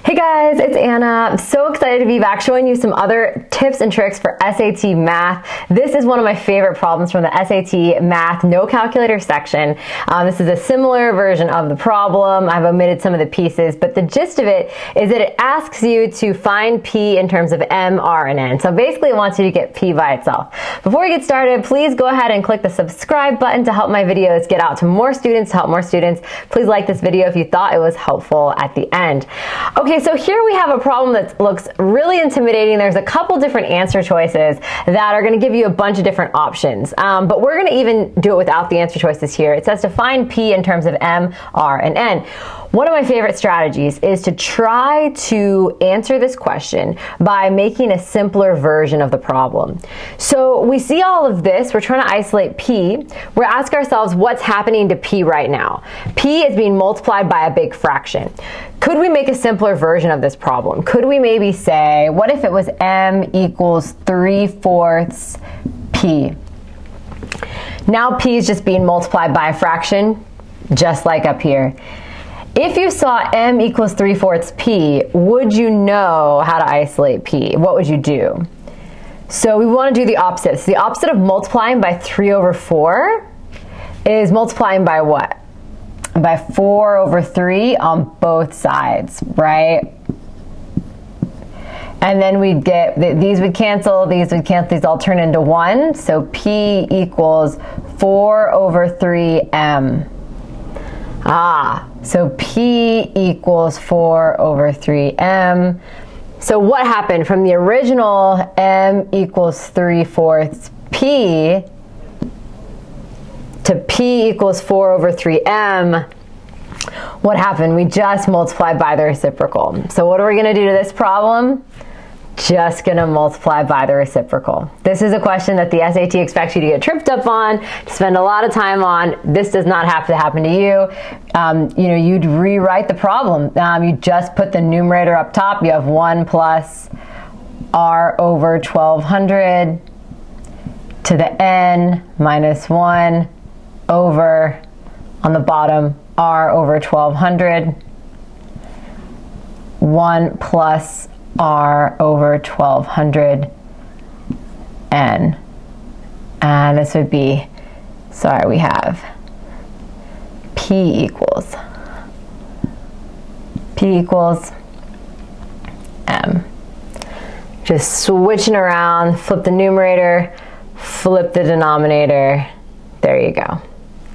Hey guys, it's Anna. I'm so excited to be back showing you some other tips and tricks for SAT math. This is one of my favorite problems from the SAT math no calculator section. This is a similar version of the problem. I've omitted some of the pieces, but the gist of it is that it asks you to find P in terms of M, R, and N. So basically it wants you to get P by itself. Before we get started, please go ahead and click the subscribe button to help my videos get out to more students, to help more students. Please like this video if you thought it was helpful at the end. Okay, so here we have a problem that looks really intimidating. There's a couple different answer choices that are going to give you a bunch of different options, but we're going to even do it without the answer choices here. It says to find P in terms of M, R, and N. One of my favorite strategies is to try to answer this question by making a simpler version of the problem. So we see all of this, we're trying to isolate P. We're asking ourselves what's happening to P right now. P is being multiplied by a big fraction. Could we make a simpler version of this problem? Could we maybe say, what if it was M equals 3/4 P? Now P is just being multiplied by a fraction, just like up here. If you saw M equals 3/4 P, would you know how to isolate P? What would you do? So we want to do the opposite. So the opposite of multiplying by 3/4 is multiplying by what? By 4/3 on both sides, right? And then we'd get, these would cancel, these would cancel, these all turn into 1. So P equals 4/3M. So P equals 4/3M. So what happened from the original M equals 3/4 P to P equals 4/3M? What happened? We just multiplied by the reciprocal. So what are we going to do to this problem? Just going to multiply by the reciprocal. This is a question that the SAT expects you to get tripped up on, to spend a lot of time on. This does not have to happen to you. You'd rewrite the problem. You just put the numerator up top. You have 1 plus R/1200 to the N minus 1 over, on the bottom, R/1200. 1 plus R/1200 N. And this would be, we have P equals M. Just switching around, flip the numerator, flip the denominator. There you go.